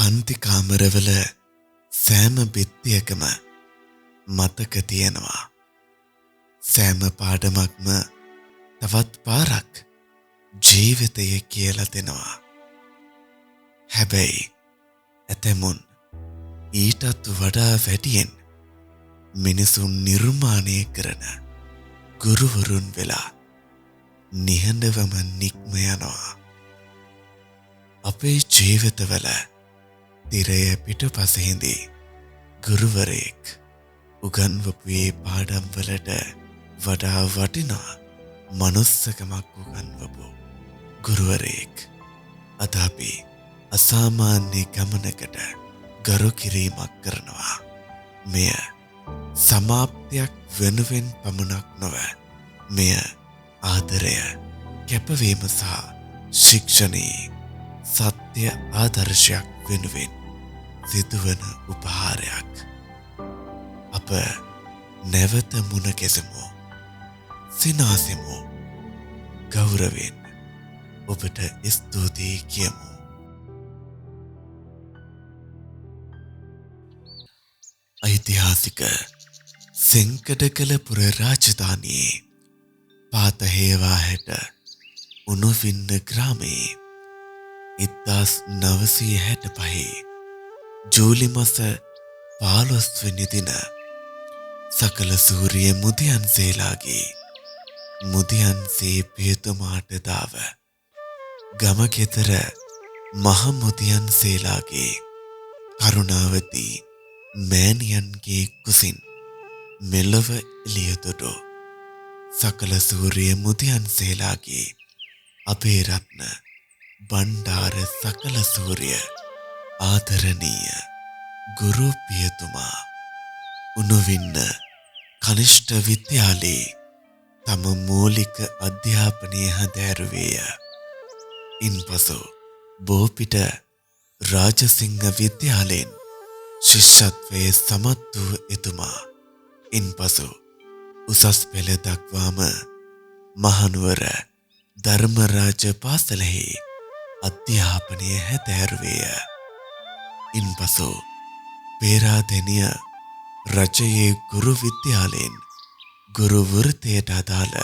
පන්ති කාමරවල සෑම බිත්තියකම මතක තියෙනවා. සෑම පාඩමක්ම තවත් පාරක් ජීවිතය කියලා දෙනවා. හැබැයි ඇතැමුන් ඊටත් වඩා වැඩියෙන් මිනිසුන් නිර්මාණය කරන ගුරුවරුන් වෙලා නිහඬවම නික්ම යනවා. අපේ ජීවිතවල තිරය පිටුපසින්දී ගුරුවරයෙක් උගන්වපු ඒ පාඩම් වලට වඩා වටිනා මනුස්සකමක් උගන්වපු ගුරුවරයෙක් අද අපි අසාමාන්‍ය ගමනකට ගරු කිරීමක් කරනවා. මෙය සමාප්තියක් වෙනුවෙන් පමණක් නොව මෙය ආදරය, කැපවීම සහ ශික්ෂණයේ සත්‍ය ආදර්ශයක් වෙනුවෙන් සිදුවන උපහාරයක්. අප නැවත මුණ ගැසෙමු, සිනාසෙමු, ගෞරවයෙන් ඔබට ස්තුතියි කියමු. ඓතිහාසික සෙංකඩගල පුර රාජධානියේ පාතහේවාහැට උණුවින්න ග්‍රාමයේ 1965 ජූලි මාස 15 වෙනි දින සකල සූරිය මුදියන්සේලාගේ මුදියන්සේ පියතුමාට දාව ගමගෙදර මහ මුදියන්සේලාගේ කරුණාවති මෑණියන්ගේ කුසින් මෙලොව එළියදොඩු සකල සූරිය මුදියන්සේලාගේ අපේ රත්න බණ්ඩාර සකල සූරිය ආදරණීය ගුරු පියතුමා උණුවින්න කනිෂ්ඨ විද්‍යාලයේ තම මූලික අධ්‍යාපනය හැදෑරුවේය. ඉන්පසු බෝපිට රාජසිංහ විද්‍යාලයෙන් ශිෂ්‍යත්වයේ සමත් වූ එතුමා ඉන්පසු උසස් පෙළ දක්වාම මහනුවර ධර්මරාජ පාසලෙහි අධ්‍යාපනය හැදෑරුවේය. ඉන්පසු පේරාදෙණිය රජයේ ගුරු විද්‍යාලයෙන් ගුරු වෘත්තියට අදාළ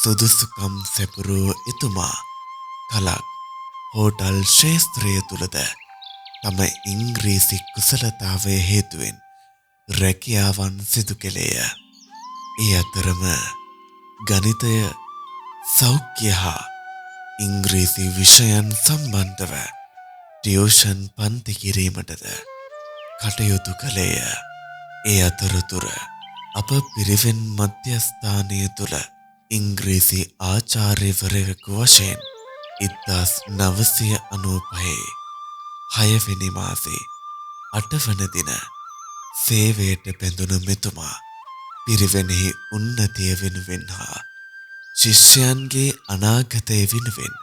සුදුසුකම් සැපුරූ එතුමා කලක් හෝටල් ශාස්ත්‍රය තුලද තම ඉංග්‍රීසි කුසලතාවය හේතුවෙන් රැකියාවන් සිදු කළේය. ඒ අතරම ගණිතය, සෞඛ්‍ය හා ඉංග්‍රීසි විෂයන් සම්බන්ධව ටියුෂන් පන්ති කිරීමටද කටයුතු කළේය. ඒ අතරතුර අප පිරිවෙන් මධ්‍යස්ථානය තුල ඉංග්‍රීසි ආචාර්යවරයෙකු වශයෙන් 1995 6 වෙනි මාසේ 8 වන දින සේවයට බැඳුණු මෙතුමා පිරිවෙනෙහි උන්නතිය වෙනුවෙන් හා ශිෂ්‍යයන්ගේ අනාගතය වෙනුවෙන්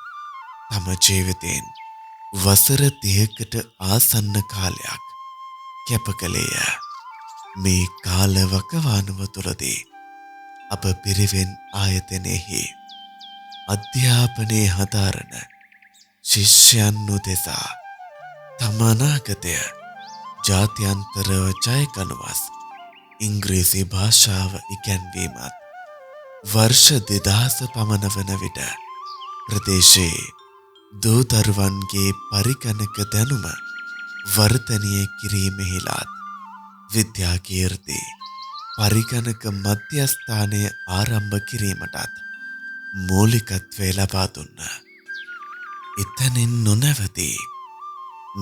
තම ජීවිතයෙන් වසර 30කට ආසන්න කාලයක් කැප කළේය. මේ කාල වකවානුව තුළදී අප පිරිවෙන් ආයතනයෙහි අධ්‍යාපනයේ හදාරන ශිෂ්‍යයන් උදෙසා තම අනාගතය ජාත්‍යන්තරව ජයගනුවස් ඉංග්‍රීසි භාෂාව ඉගැන්වීමත් වර්ෂ 2000 පමණ වන විට ප්‍රදේශයේ දූ දරුවන්ගේ පරිගණක දැනුම වර්ධනය කිරීමෙහිලාත් විද්‍යා කීර්ති පරිගණක මධ්‍යස්ථානය ආරම්භ කිරීමටත් මූලිකත්වය ලබා දුන්නා. එතනින් නොනැවතී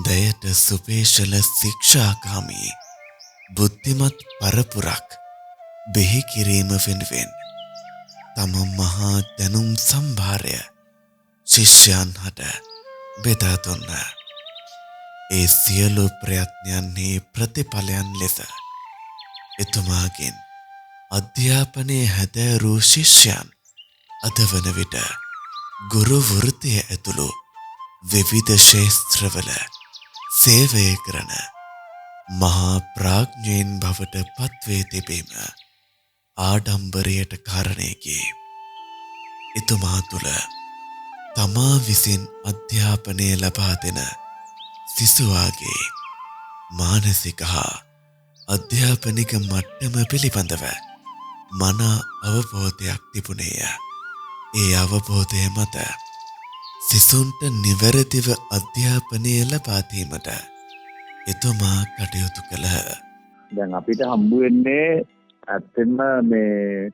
දයට සුපේශල ශික්ෂාකාමී බුද්ධිමත් පරපුරක් බිහි කිරීම වෙනුවෙන් තම මහා දැනුම් සම්භාරය ශිෂ්‍යයන් හට බෙදා දුන්නා. ඒ සියලු ප්‍රයත්නයන්හි ප්‍රතිඵලයන් ලෙස එතුමාගෙන් අධ්‍යාපනයේ හැදෑරූ ශිෂ්‍යයන් අද වන විට ගුරු වෘත්තිය ඇතුළු විවිධ ක්ෂේත්‍රවල සේවය කරන මහා ප්‍රඥයින් බවට පත්වේ තිබීම ආඩම්බරයට කාරණයකි. එතුමා තුළ තමා විසින් අධ්‍යාපනය ලබා දෙන සිසුවාගේ මානසික හා අධ්‍යාපනික මට්ටම පිළිබඳව මනා අවබෝධයක් තිබුණේය. ඒ අවබෝධය මත සිසුන්ට නිවැරදිව අධ්‍යාපනය ලබා දීමට එතුමා කටයුතු කළහ. දැන් අපිට හම්බ වෙන්නේ ඇත්තෙන්ම මේ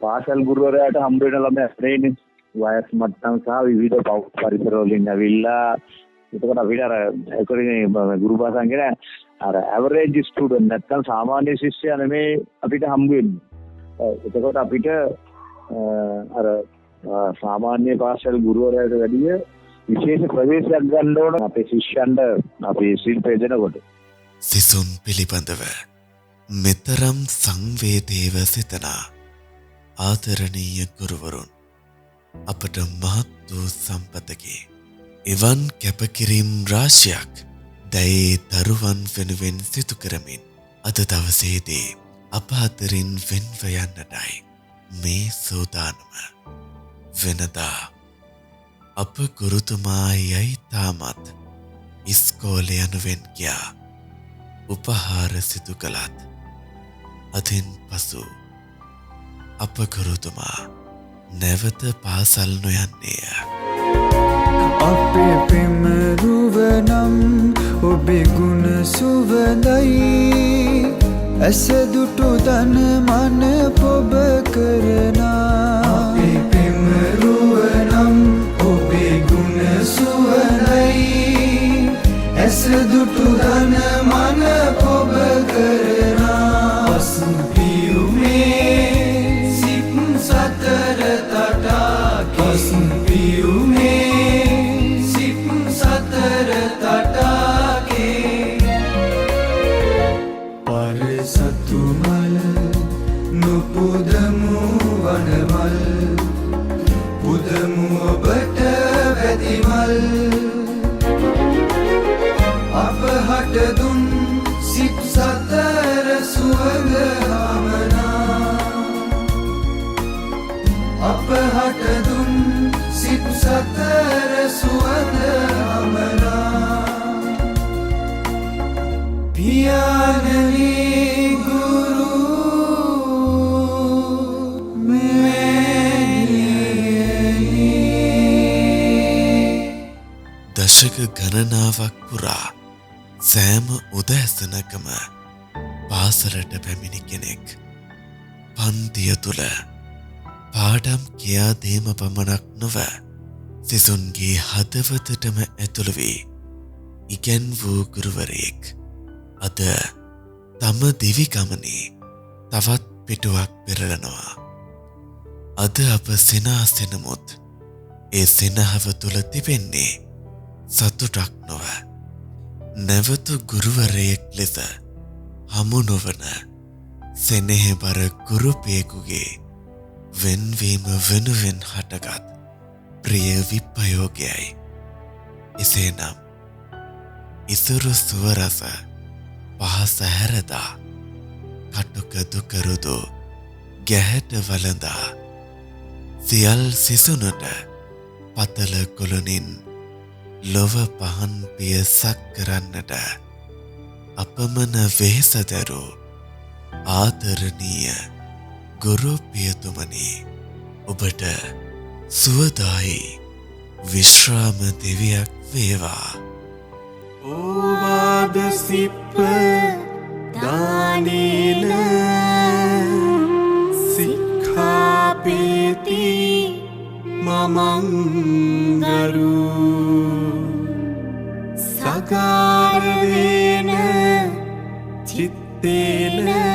පාසල් ගුරුවරයාට හම්බ වෙන ළමයා ශ්‍රේණි වයස් මට්ටම් සහ විවිධ පරිසර වලින් ඇවිල්ලා එතකොට අපිට අර ඒකනේ ගුරු භාෂාවෙන් කියන අර ඇවරේජ් ස්ටුඩන්ට් නැත්නම් සාමාන්‍ය ශිෂ්‍යයා නෙමේ අපිට හම්බ වෙන්නේ. එතකොට අපිට අර සාමාන්‍ය පාසල් ගුරුවරයාට වැඩිය විශේෂ ප්‍රවේශයක් ගන්න ඕන අපේ ශිෂ්‍යයන්ට අපේ ශිල්පය දෙනකොට. සිසුන් පිළිබඳව මෙතරම් සංවේදීව සිතන ආදරණීය ගුරුවරුන් අපට මහත් වූ සම්පතකි. එවන් කැපකිරීම් රාශියක් දැයේ දරුවන් වෙනුවෙන් සිදු කරමින් අද දවසේදී අප අතරින් වෙන්ව යන්නටයි මේ සූදානම. වෙනදා අප ගුරුතුමා යයි තාමත් ඉස්කෝලේ යනුවෙන් ගියා. උපහාර සිදු කළත් අදින් පසු අප ගුරුතුමා නැවත පාසල් නොයන්නේය. අපේ පෙමරුවනම් ඔබේ ගුණ සුවඳයි ඇස දුටු දන මන පොබ කරනා. අපේ පෙමරුවනම් ඔබේ ගුණ සුවඳයි ඇස දුටු දන මන පොබ කරනා. පසු පියුමේ සිත් සතර තටා පසු පියුමේ සිත් සතර තටාගේ පරසතු මල නුපුදමු වනමල් පුදමු ඔබට වැදිමල් අප හට දුන් සිත් සතර සුවඳ හමනා. අප හට දුන් සිත් සතර සුවඳ හමනා. පියාණනි ගුරු මෑණියනි. දශක ගණනාවක් පුරා සෑම උදෑසනකම පාසලට පැමිණි කෙනෙක් පන්තිය තුල පාඩම් කියා දීම පමණක් නොව සිසුන්ගේ හදවතටම ඇතුළු වී ඉගැන් වූ ගුරුවරයෙක් අද තම දිවි ගමනේ තවත් පිටුවක් පෙරලනවා. අද අප සිනාසෙනමුත් ඒ සිනහව තුල තිබෙන්නේ සතුටක් නොව නැවත ගුරුවරයෙක් ලෙස හමු නොවන සෙනෙහබර ගුරුපියෙකුගේ වෙන්වීම වෙනුවෙන් හටගත් ප්‍රිය විප්‍රයෝගයයි. එසේනම් ඉසුරු සුවරස පහස හැරදා කටුක දුකරුදු ගැහැට වලඳා සියල් සිසුනට පතල කොළනින් ලොව පහන් පියසක් කරන්නට අපමණ වෙහෙසදරු ආදරණීය ගුරු පියතුමනි, ඔබට සුවදායි විශ්‍රාම දිවියක් වේවා. ඕවාද සිප්ප දානේන සික්ඛාපේති මමංගරු සගාර වේන චිත්තේන